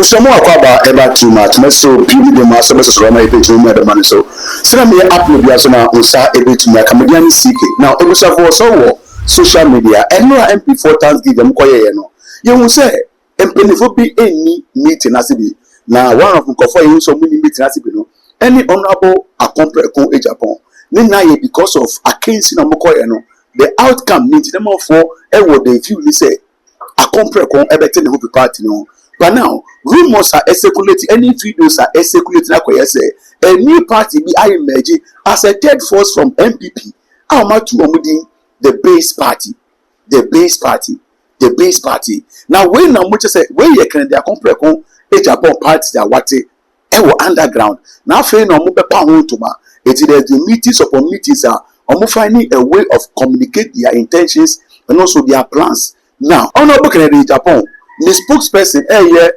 some more about too much. So people the master message from my page in the money. So me upload ya so na unsa ebe to my comedian CK. Now it was for so social media and no MP4 Thanksgiving koye no. You say MP be any meeting asibi. Now one of them for you so many meeting asibi no. Any honorable accomplished ko Agyapong. Then because of against no koye no. The outcome means them for what they view ni say accomplished ko ebete ne hope party no. But now, rumors are circulating, any videos are circulating. A new party be I imagine as a third force from MPP. How much to the base party, the base party, the base party. Now, when I much say when you can their compare Agyapong party that what underground. Now, fair no more pound to ma. It is the meetings upon meetings are finding a way of communicate their intentions and also their plans. Now, honorable Agyapong. The spokesperson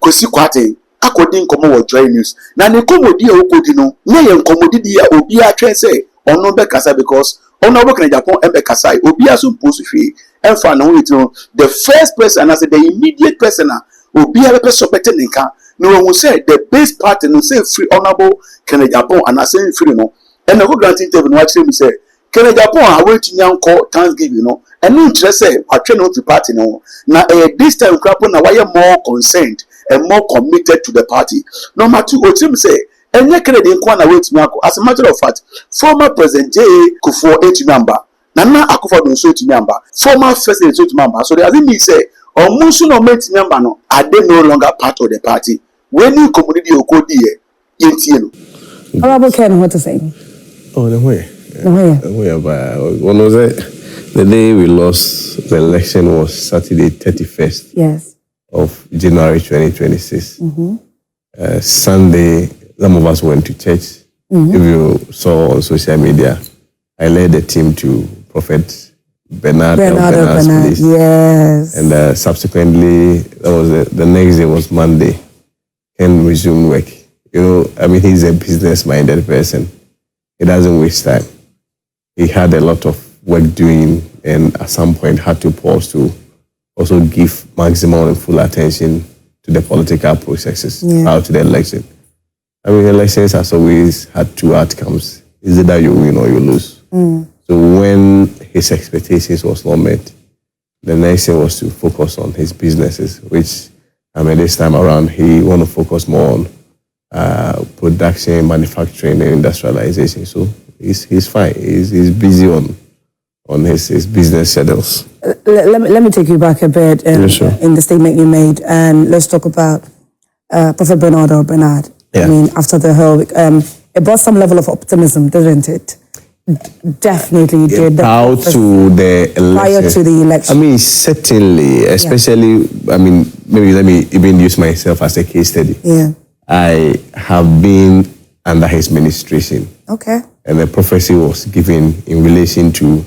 Kwesi Kwate according komo wo joy news na ne komodi e okodi no na ye komodi dia obi a twen say ono be kasa because ono bo Agyapong be kasa obi a so post hwe emfa na ho no the first person as the immediate person obi a be support nka no we say the base party no say free honorable Agyapong and say free no and no grant interview no actually me say Agyapong a we tinya nko Thanksgiving no and no interest say atwe no to party no na this time crap na why more concerned and more committed to the party. Number two, Otim say enye Kennedy nko na wait me as a matter of fact former president J Kufuor member Nana Akufo do so member former first lady so member so there me say omunsu no member no are they no longer part of the party when you community okodi yentie no. Honorable Ken, what to say? Oh, the way. One was it. The day we lost the election was Saturday, 31st yes. of January 2026. Sunday, some of us went to church. If you saw on social media, I led the team to Prophet Bernard's place. Yes. And subsequently, that was the next day was Monday. Ken resumed work. You know, I mean, he's a business-minded person. He doesn't waste time. He had a lot of work doing and at some point had to pause to also give maximum and full attention to the political processes prior to the election. I mean, elections has always had two outcomes. Is it that you win or you lose? So when his expectations was not met, the next thing was to focus on his businesses, which I mean this time around he want to focus more on production, manufacturing and industrialization. So he's fine. He's busy on his business schedules. Let me take you back a bit in the statement you made, and let's talk about Prophet Bernard. Yeah. I mean, after the whole, it brought some level of optimism, didn't it? Definitely did. Prior to the election. Prior to the election. I mean, certainly, especially, I mean, maybe let me even use myself as a case study. Yeah. I have been under his ministration. Okay. And the prophecy was given in relation to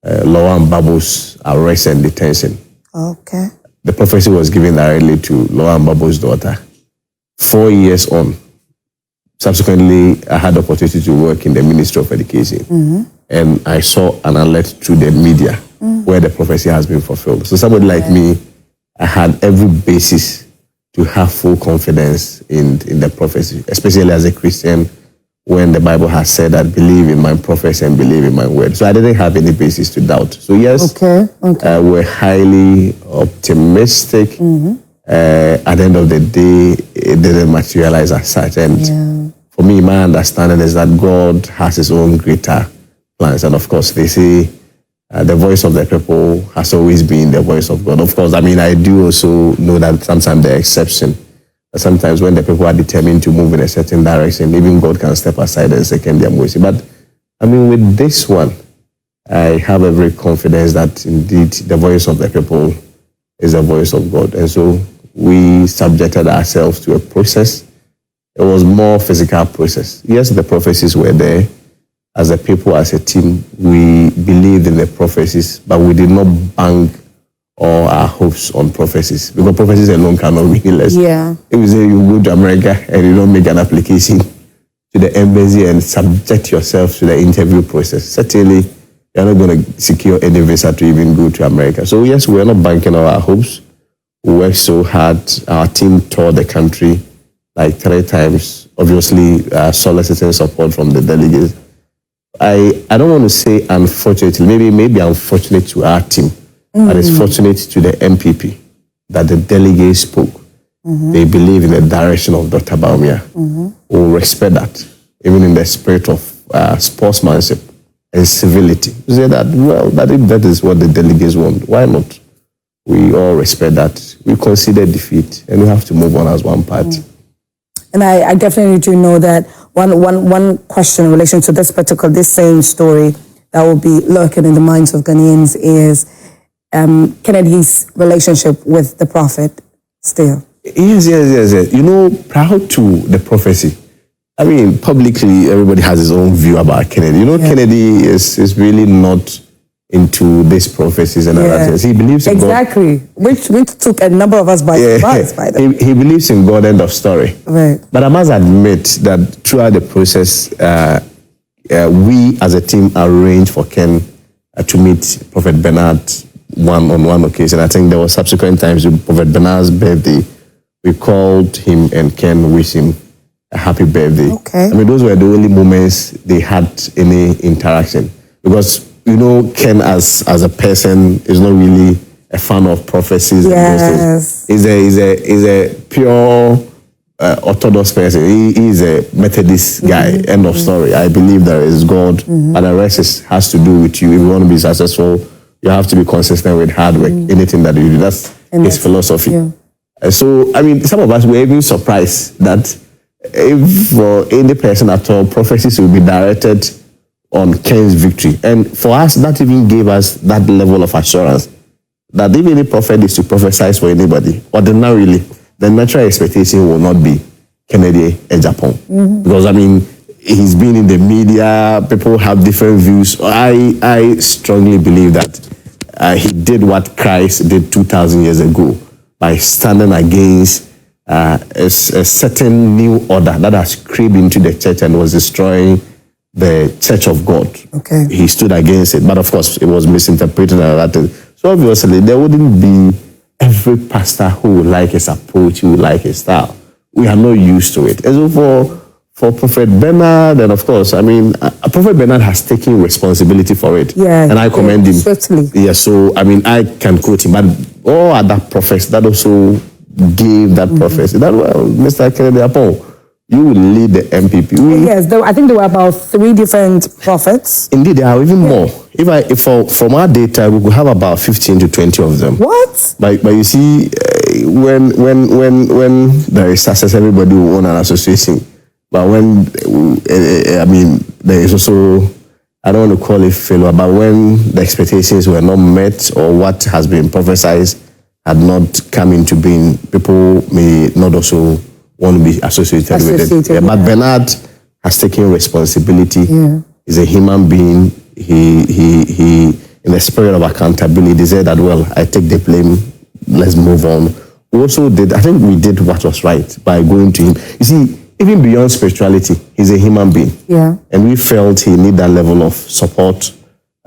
Lawan Babo's arrest and detention. Okay. The prophecy was given directly to Lawan Babo's daughter. 4 years on, subsequently, I had the opportunity to work in the Ministry of Education. And I saw an alert through the media where the prophecy has been fulfilled. So somebody like me, I had every basis to have full confidence in the prophecy, especially as a Christian, when the Bible has said that believe in my prophets and believe in my word. So I didn't have any basis to doubt. So yes, we're highly optimistic. At the end of the day, it didn't materialize as such. And for me, my understanding is that God has his own greater plans. And of course, they say the voice of the people has always been the voice of God. Of course, I mean, I do also know that sometimes the exception. Sometimes when the people are determined to move in a certain direction, even God can step aside and second their mercy. But I mean, with this one, I have every confidence that indeed the voice of the people is the voice of God. And so we subjected ourselves to a process. It was more physical process. Yes, the prophecies were there. As a people, as a team, we believed in the prophecies, but we did not bank all our hopes on prophecies, because prophecies alone cannot really less. Yeah. If you say you go to America and you don't make an application to the embassy and subject yourself to the interview process, certainly you're not going to secure any visa to even go to America. So yes, we're not banking on our hopes. We worked so hard. Our team toured the country like 3 times, obviously soliciting support from the delegates. I don't want to say unfortunately, maybe unfortunate to our team, but it's fortunate to the MPP that the delegates spoke. They believe in the direction of Dr. Bawumia. We will respect that, even in the spirit of sportsmanship and civility. We say that, well, that if that is what the delegates want, why not? We all respect that. We consider defeat, and we have to move on as one party. And I definitely do know that one question in relation to this same story that will be lurking in the minds of Ghanaians is Kennedy's relationship with the prophet still. Yes. You know, proud to the prophecy. I mean, publicly, everybody has his own view about Kennedy. You know, Kennedy is really not into these prophecies and other things. He believes in God. Exactly. Which took a number of us by surprise, by the way. He believes in God, end of story. Right. But I must admit that throughout the process, we as a team arranged for Ken to meet Prophet Bernard on one occasion. I think there were subsequent times with Prophet Bernard's birthday. We called him and Ken wished him a happy birthday. Okay. I mean, those were the only moments they had any interaction. Because, you know, Ken as a person is not really a fan of prophecies and those things. He's a pure Orthodox person. He is a Methodist guy, end of story. I believe there is God, but the rest has to do with you. If you want to be successful, you have to be consistent with hard work, anything that you do. That's his philosophy. Yeah. So, I mean, some of us were even surprised that if for any person at all, prophecies will be directed on Ken's victory. And for us, that even gave us that level of assurance that if any prophet is to prophesy for anybody, ordinarily, the natural expectation will not be Kennedy Agyapong. Because, I mean, he's been in the media, people have different views. I strongly believe that he did what Christ did 2,000 years ago by standing against a certain new order that has crept into the church and was destroying the church of God. Okay. He stood against it, but of course it was misinterpreted and other things. So obviously there wouldn't be every pastor who would like his approach, who would like his style. We are not used to it. And so for Prophet Bernard, and of course, I mean, Prophet Bernard has taken responsibility for it. Yeah, and I commend him. Certainly. Yeah, so I mean, I can quote him, but all other prophets that also gave that prophecy that, well, Mr. Kennedy Agyapong, you will lead the MPP. Yes, I think there were about 3 different prophets. Indeed, there are even more. From our data, we could have about 15 to 20 of them. What? But you see, when there is success, everybody will own an association. But when, I mean, there is also, I don't want to call it failure, but when the expectations were not met or what has been prophesied had not come into being, people may not also want to be associated with it. Yeah, but Bernard has taken responsibility. Yeah. He's a human being. He in the spirit of accountability, said that, well, I take the blame, let's move on. We also did, I think we did what was right by going to him. You see, even beyond spirituality, he's a human being. Yeah. And we felt he need that level of support.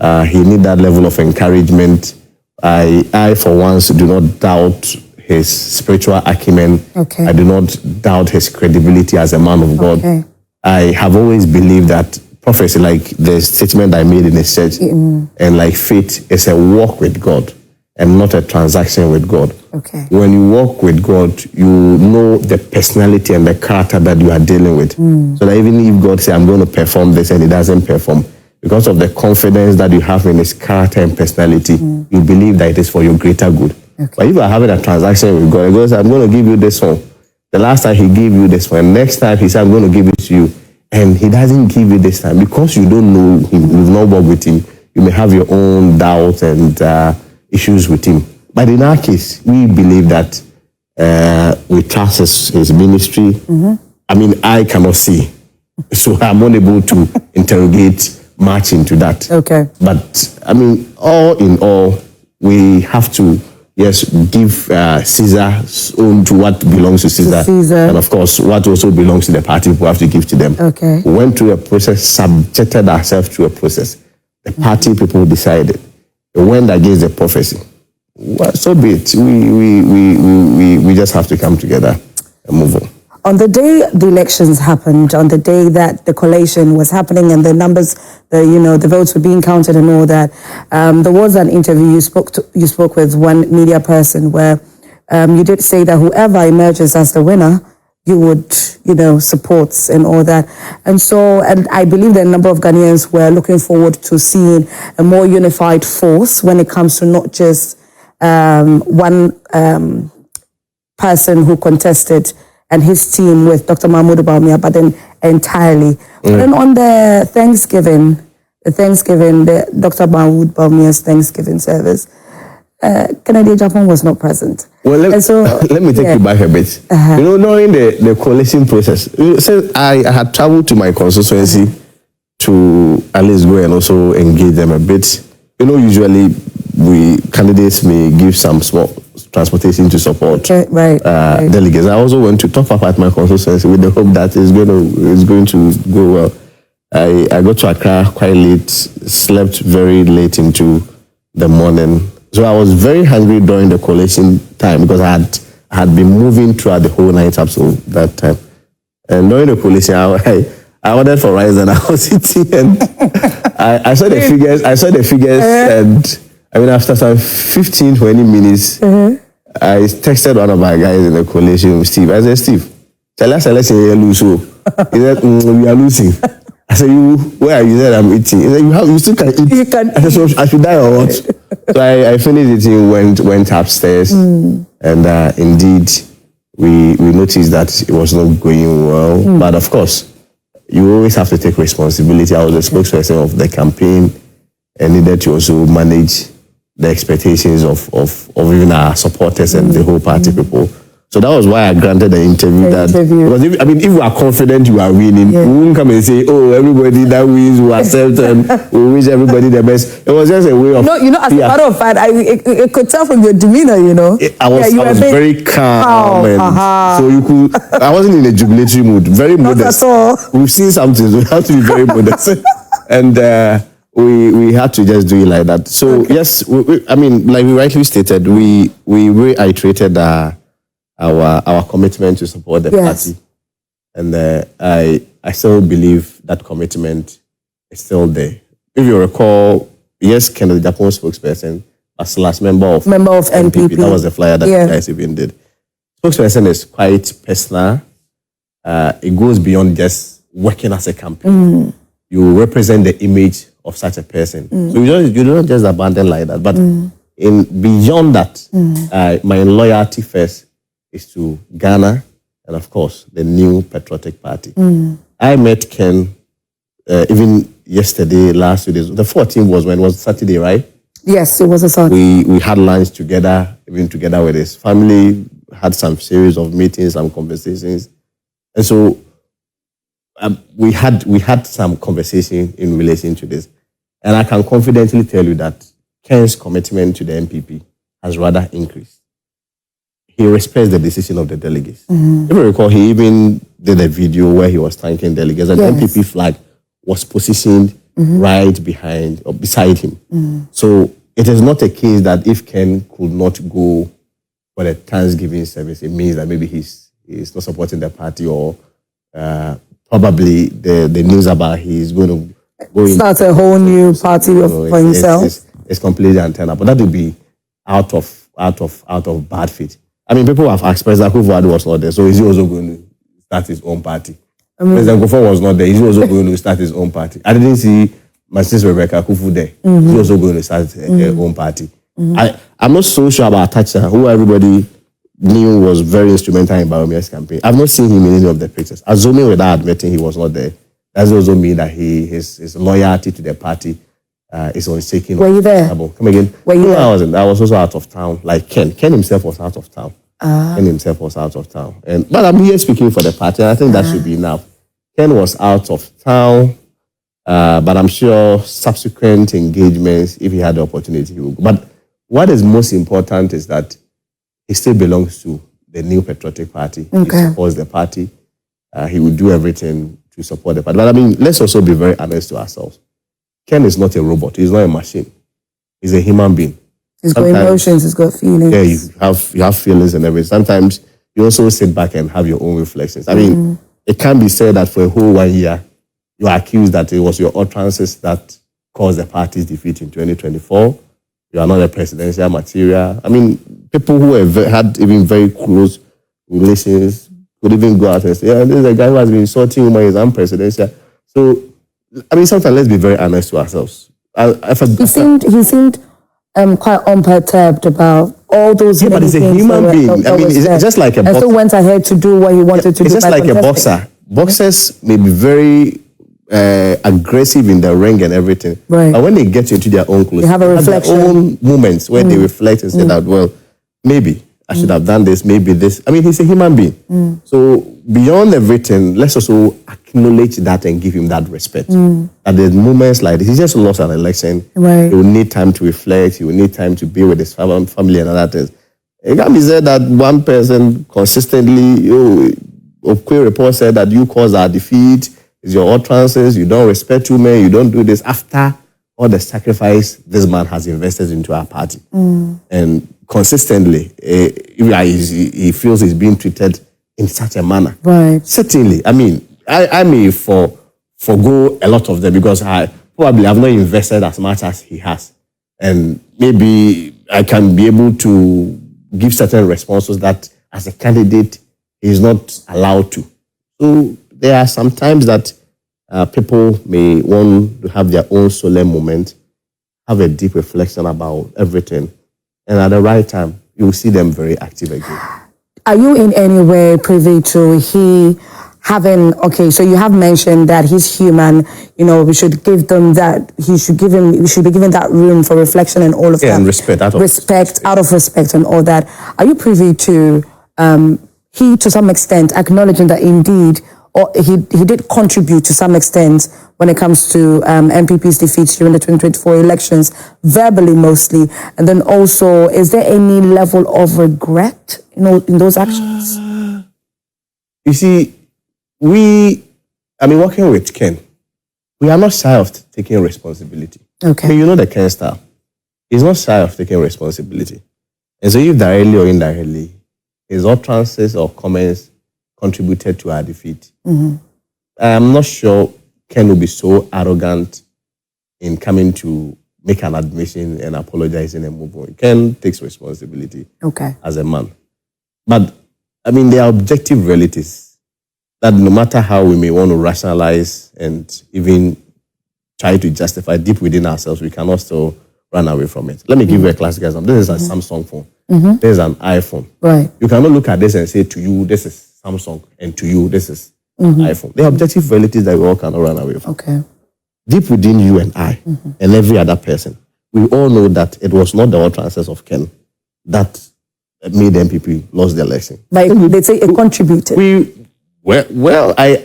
He need that level of encouragement. I for once do not doubt his spiritual acumen. Okay. I do not doubt his credibility as a man of God. Okay. I have always believed that prophecy, like the statement I made in the church, and like faith is a walk with God and not a transaction with God. Okay. When you walk with God, you know the personality and the character that you are dealing with. So that even if God says, I'm going to perform this, and he doesn't perform, because of the confidence that you have in his character and personality, you believe that it is for your greater good. Okay. But if you are having a transaction with God, he goes, I'm going to give you this one. The last time he gave you this one, next time he said, I'm going to give it to you, and he doesn't give you this time, because you don't know him, you've not worked with him, you may have your own doubts and issues with him. But in our case, we believe that we trust his ministry. I mean, I cannot see, so I'm unable to interrogate much into that. Okay. But I mean, all in all, we have to, yes, give Caesar's own to what belongs to Caesar. And of course, what also belongs to the party, we have to give to them. Okay. We went through a process, subjected ourselves to a process. The party people decided. We went against the prophecy. Well, so be it. We just have to come together and move on. On the day the elections happened, on the day that the collation was happening and the numbers, the votes were being counted and all that, there was an interview you spoke with one media person where you did say that whoever emerges as the winner, you would, support and all that. And I believe that a number of Ghanaians were looking forward to seeing a more unified force when it comes to not just one person who contested and his team with Dr. Mahmoud Bawumia, but then entirely. But then on the Dr. Mahmoud Bawumia's Thanksgiving service, Kennedy Agyapong was not present. Well, let me take you back a bit. During the coalition process, since I had traveled to my constituency to at least go and also engage them a bit. Usually candidates may give some small transportation to support delegates. I also went to top up at my constituency with the hope that it's going to go well. I got to Accra quite late, slept very late into the morning. So I was very hungry during the collation time because I had been moving throughout the whole night up to that time. And during the collation, I ordered for rice and I was eating and I saw the figures. And I mean, after some 15, 20 minutes, I texted one of my guys in the collation, Steve. I said, Steve, tell us lose. He said, we are losing. I said, where are you? He said, I'm eating. He said, you still can eat. You can I said, so I should die or what? So I finished eating, went upstairs, and indeed, we noticed that it was not going well. But of course, you always have to take responsibility. I was the spokesperson of the campaign and needed to also manage the expectations of even our supporters and the whole party people. So that was why I granted the interview. Because if we are confident you are winning, we won't come and say, oh, everybody that wins will accept and we wish everybody the best. It was just a way of... No, as a matter of fact, I could tell from your demeanor, I was very calm. So I wasn't in a jubilatory mood, very modest. Not at all. We've seen something, so we have to be very modest. And we had to just do it like that. So yes, like we rightly stated, we reiterated our commitment to support the party. And I still believe that commitment is still there. If you recall, yes, Kennedy Agyapong spokesperson, as last member of NPP. That was the flyer that you guys even did. Spokesperson is quite personal. It goes beyond just working as a campaign. You represent the image of such a person. So you do not just abandon like that. But beyond that, my loyalty first is to Ghana and, of course, the new Patriotic Party. I met Ken even yesterday, last 2 days. The 14th was Saturday, right? Yes, it was a Saturday. We had lunch together, even together with his family, had some series of meetings, some conversations. And so we had some conversation in relation to this. And I can confidently tell you that Ken's commitment to the MPP has rather increased. He respects the decision of the delegates. If you recall, he even did a video where he was thanking delegates, and the MPP flag was positioned right behind or beside him. So it is not a case that if Ken could not go for the Thanksgiving service, it means that maybe he's not supporting the party, or probably the news about he's going to go start a whole new party for himself. It's completely untenable. But that would be out of bad faith. I mean, people have expressed that Kufuor was not there, so is he also going to start his own party? President Kufuor was not there, is he also going to start his own party? I didn't see my sister Rebecca Kufuor there. He's also going to start her own party. I'm not so sure about Thatcher, who everybody knew was very instrumental in Bawumia's campaign. I've not seen him in any of the pictures. Assuming without admitting he was not there, that also means that his loyalty to the party is unshaken. Were you there? Come again? Were you there? I wasn't. I was also out of town, like Ken. Ken himself was out of town. Ken himself was out of town. But I'm here speaking for the party, and I think that should be enough. Ken was out of town, but I'm sure subsequent engagements, if he had the opportunity, he would go. But what is most important is that he still belongs to the new Patriotic Party. He supports the party. He will do everything to support the party. But I mean, let's also be very honest to ourselves. Ken is not a robot. He's not a machine. He's a human being. It's got emotions, it's got feelings. Yeah, you have feelings and everything. Sometimes you also sit back and have your own reflections. I mean, it can be said that for a whole 1 year, you are accused that it was your utterances that caused the party's defeat in 2024. You are not a presidential material. I mean, people who had even very close relations could even go out and say, yeah, this is a guy who has been insulting women, he's unpresidential. So, I mean, sometimes let's be very honest to ourselves. He seemed quite unperturbed about all those but he's a human being. I mean, it's just like a boxer. And still went ahead to do what he wanted to do. It's just like a boxer. Boxers may be very aggressive in the ring and everything. Right. But when they get into their own clothes, they have a reflection. Their own moments where they reflect and say that, well, maybe I should have done this, maybe this. I mean, he's a human being. So beyond everything, let's also acknowledge that and give him that respect. At the moments like this, he just lost an election. Right. He will need time to reflect. He will need time to be with his family and other things. It can be said that one person consistently, Okwe report said that you caused our defeat. It's your utterances. You don't respect women. You don't do this after all the sacrifice this man has invested into our party. And consistently, he feels he's being treated in such a manner. Right. Certainly. I mean, I may forgo a lot of them because I probably have not invested as much as he has. And maybe I can be able to give certain responses that as a candidate, he's not allowed to. So there are some times that people may want to have their own solemn moment, have a deep reflection about everything, and at the right time, you will see them very active again. Are you in any way privy to he having, okay, so you have mentioned that he's human, we should give them that, we should be given that room for reflection and all of that. And respect, out of respect and all that. Are you privy to he, to some extent, acknowledging that indeed, or he did contribute to some extent when it comes to MPP's defeats during the 2024 elections, verbally mostly, and then also, is there any level of regret in those actions? You see, working with Ken, we are not shy of taking responsibility. Okay. I mean, you know the Ken style. He's not shy of taking responsibility. And so if directly or indirectly, his utterances or comments contributed to our defeat, I'm not sure Ken will be so arrogant in coming to make an admission and apologizing and move on. Ken takes responsibility as a man. But, I mean, there are objective realities that no matter how we may want to rationalize and even try to justify deep within ourselves, we cannot still run away from it. Let me give you a classic example. This is a Samsung phone. This is an iPhone. Right. You cannot look at this and say, to you, this is Samsung, and to you, this is iPhone. There are objective realities that we all cannot run away from. Okay. Deep within you and I, and every other person, we all know that it was not the utterances of Ken that made MPP lost the election. But they say it contributed. You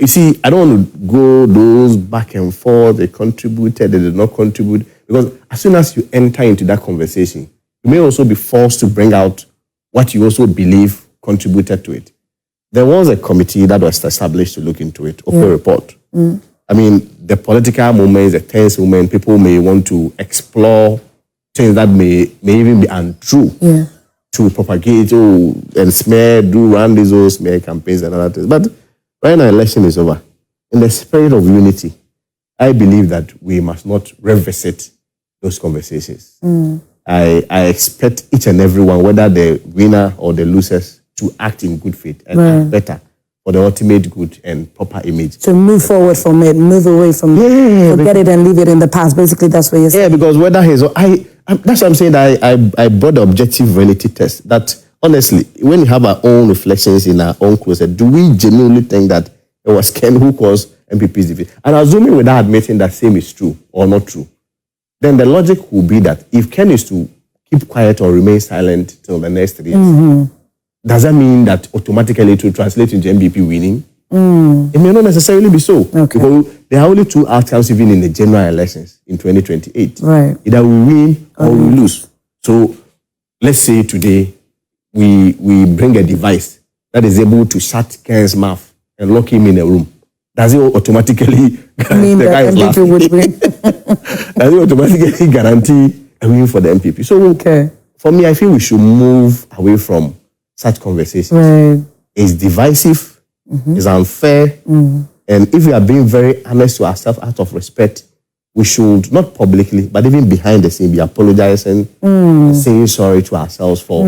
see, I don't want to go those back and forth. They contributed, they did not contribute. Because as soon as you enter into that conversation, you may also be forced to bring out what you also believe contributed to it. There was a committee that was established to look into it, open report. I mean, the political moments, the tense moment, people may want to explore things that may even be untrue to propagate and smear, run these old smear campaigns and other things. But when an election is over, in the spirit of unity, I believe that we must not revisit those conversations. I expect each and every one, whether the winner or the losers, to act in good faith and act better for the ultimate good and proper image. To move forward from it, move away from it, forget it and leave it in the past. Basically, that's what you're saying. Yeah, because whether he's... that's what I'm saying. I brought the objective reality test. That, honestly, when we have our own reflections in our own closet, do we genuinely think that it was Ken who caused MPP's defeat? And assuming without admitting that same is true or not true, then the logic will be that if Ken is to keep quiet or remain silent till the next 3 years, does that mean that automatically it will translate into MPP winning? It may not necessarily be so. Because there are only two outcomes even in the general elections in 2028. Right. Either we win or we lose. So let's say today we bring a device that is able to shut Ken's mouth and lock him in a room. Does it automatically mean that MPP would win? Does it automatically guarantee a win for the MPP? So for me, I feel we should move away from such conversations. Right. It's divisive, it's unfair, and if we are being very honest to ourselves out of respect, we should, not publicly, but even behind the scene, be apologizing, saying sorry to ourselves for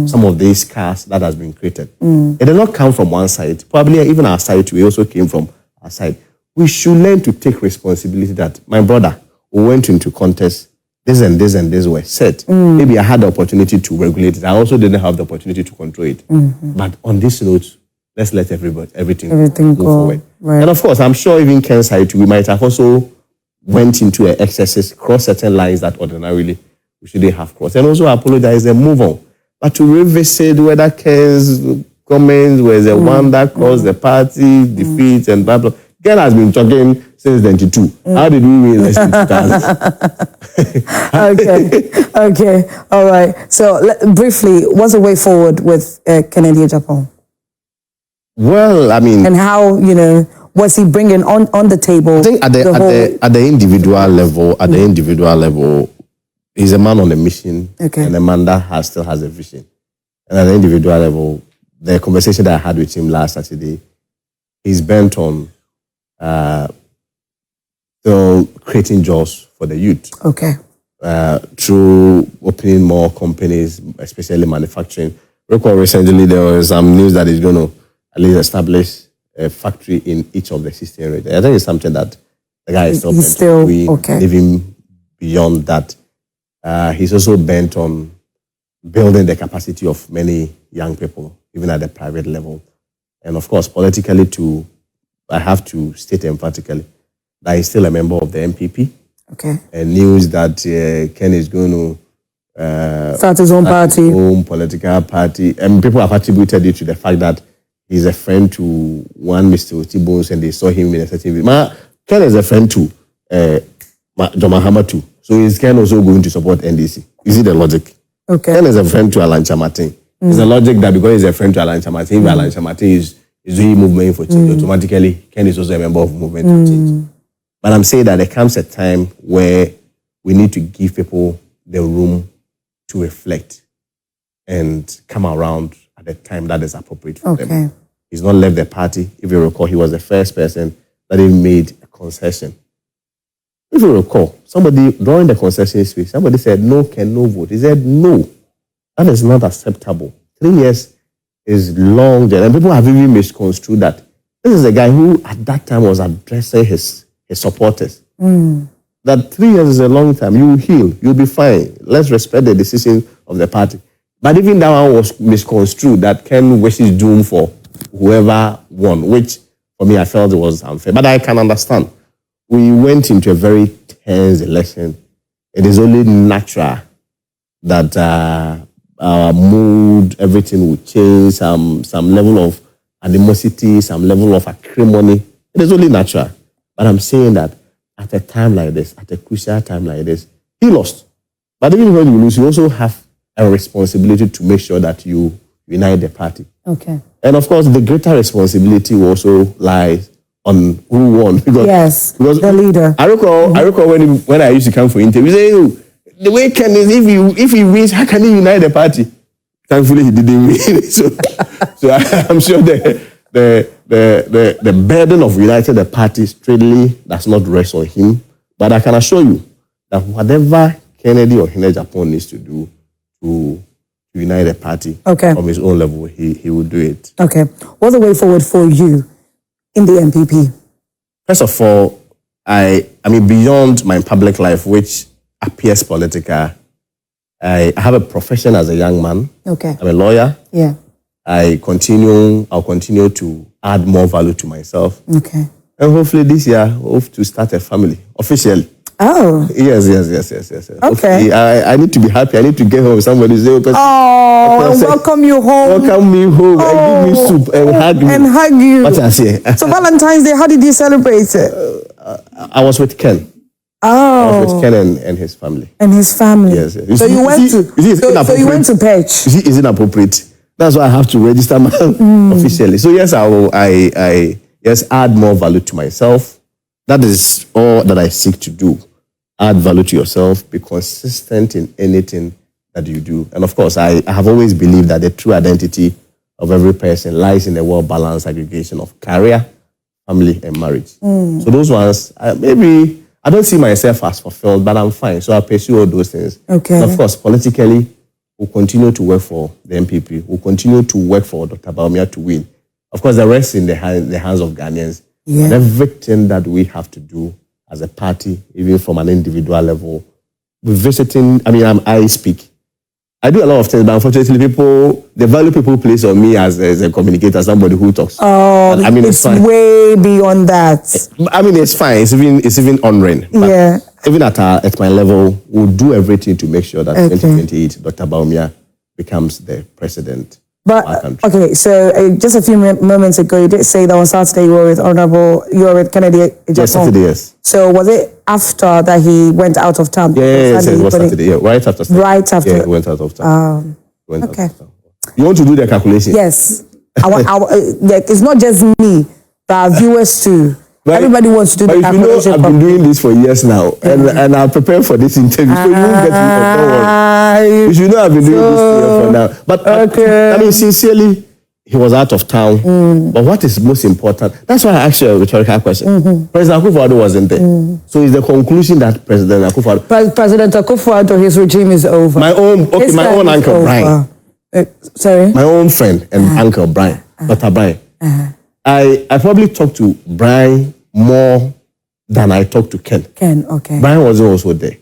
some of these scars that has been created. It did not come from one side. Probably even our side too, it also came from our side. We should learn to take responsibility that, my brother, we went into contest, this and this and this were said. Maybe I had the opportunity to regulate it. I also didn't have the opportunity to control it. But on this note, let's let everything go forward. Right. And of course, I'm sure even Ken's side too, we might have also went into excesses, cross certain lines that ordinarily we shouldn't have crossed. And also apologize and move on. But to revisit whether Ken's comments was the one that caused the party defeat and blah, blah. Ken has been talking since 92. How did we win less than 2000? Okay, all right. So briefly, what's the way forward with Kennedy Agyapong? Well, I mean, and how, was he bringing on the table? I think at the individual level, he's a man on a mission, and a man that still has a vision. And at the individual level, the conversation that I had with him last Saturday, he's bent on still creating jobs for the youth. Okay. Through opening more companies, especially manufacturing. Recall recently there was some news that he's going to at least establish a factory in each of the 16 regions. I think it's something that the guy is still living beyond that. He's also bent on building the capacity of many young people, even at the private level. And of course, politically too, I have to state emphatically that he's still a member of the MPP. Okay. And news that Ken is going to start his own party. His own political party. And people have attributed it to the fact that he's a friend to one Mr. Otibos and they saw him in a certain video. Ken is a friend to John Mahama too. So is Ken also going to support NDC? Is it the logic? Okay. Ken is a friend to Alan Chamatin. It's the logic that because he's a friend to Alan Chamatin, if Alan Chamatin is doing movement for change, automatically Ken is also a member of movement for change. But I'm saying that there comes a time where we need to give people the room to reflect and come around at the time that is appropriate for them. He's not left the party. If you recall, he was the first person that even made a concession. If you recall, somebody during the concession speech, somebody said, no, Ken, no vote. He said, no, that is not acceptable. 3 years is long, and people have even misconstrued that. This is a guy who at that time was addressing his supporters. That 3 years is a long time. You will heal. You'll be fine. Let's respect the decision of the party. But even that one was misconstrued, that Ken wishes doom for whoever won, which for me I felt it was unfair. But I can understand. We went into a very tense election. It is only natural that our mood, everything will change, some level of animosity, some level of acrimony. It is only natural. But I'm saying that at a time like this, at a crucial time like this, he lost. But even when you lose, you also have a responsibility to make sure that you unite the party. Okay. And of course, the greater responsibility also lies on who won. Because the leader. I recall when I used to come for interviews, say, the way Ken is, if he wins, how can he unite the party? Thankfully, he didn't win. so I'm sure the burden of uniting the party straightly does not rest on him. But I can assure you that whatever Kennedy or Agyapong needs to do to unite the party from his own level, he will do it. Okay. What's the way forward for you in the MPP? First of all, I mean, beyond my public life, which appears political, I have a profession as a young man. Okay. I'm a lawyer. Yeah. I'll continue to add more value to myself. Okay. And hopefully this year, I hope to start a family officially. Oh. Yes. Okay. I need to be happy. I need to get home. Somebody say, welcome you home. Welcome me home and give me soup and hug me. And hug you. What I say? So Valentine's Day, how did you celebrate it? I was with Ken. Oh. I was with Ken and his family. And his family. Yes. So you went to Perch. Is it appropriate? That's why I have to register officially. So yes, I add more value to myself. That is all that I seek to do. Add value to yourself. Be consistent in anything that you do. And of course, I have always believed that the true identity of every person lies in the well-balanced aggregation of career, family, and marriage. So those ones, maybe I don't see myself as fulfilled, but I'm fine. So I pursue all those things. Okay. And of course, politically, we'll continue to work for the MPP. We'll continue to work for Dr. Bawumia to win. Of course, the rest in the hands of Ghanaians. Yeah. And everything that we have to do as a party, even from an individual level, we're visiting, I speak. I do a lot of things, but unfortunately, the value people place on me as a communicator, somebody who talks. Oh, it's way beyond that. It's fine. It's even honoring. Yeah. Even at my level, we'll do everything to make sure that 2028, Dr. Bawumia becomes the president of our country. Okay, so just a few moments ago, you did say that on Saturday you were with Kennedy Agyapong. Yes, Saturday, yes. So was it after that he went out of town? Yes, it was Saturday. Yeah, right after. Right after. Yeah, he went out of town. Okay. You want to do the calculation? Yes. It's not just me, but our viewers too. But everybody wants to do the calculation. I've been doing this for years now, and I'm prepared for this interview, so you won't get me. Don't worry. You should know I've been doing this for now. But sincerely, he was out of town. But what is most important? That's why I asked you a rhetorical question. President Akufo-Addo wasn't there, so is the conclusion that President Akufo-Addo, his regime is over? My own uncle Brian. Sorry. My own friend and uncle Brian, Dr. Brian. I probably talked to Brian more than I talked to Ken. Okay. Brian wasn't also there.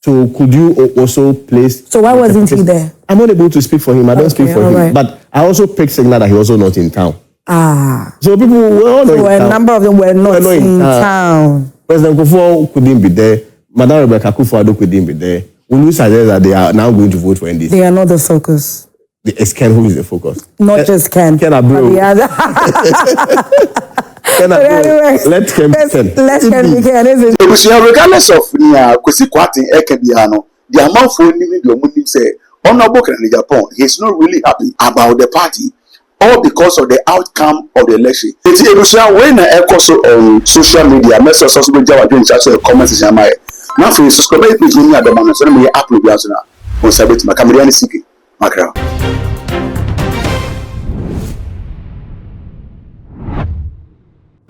So could you also place... So why wasn't he there? I'm not able to speak for him. I don't speak for him. Right. But I also picked signal that he was also not in town. So people were all not in town. A number of them were not in town. President Akufo couldn't be there. Madam Rebecca Akufo-Addo couldn't be there. Will you suggest that they are now going to vote for NDC? They are not the focus. It's Ken who is the focus. Not just Ken. Ken Abreu. Let Ken be Ken. Let Ken be Ken. Regardless of Kwesi Kwarteng Ekebiano, the amount for the money say Honorable Kennedy Agyapong, he's not really happy about the party, all because of the outcome of the election. It's when I on social media, message social media doing such a comments in my now for subscribe to me at the moment, so let me upload the answer on Sabbath Macamedian Siki. Macra.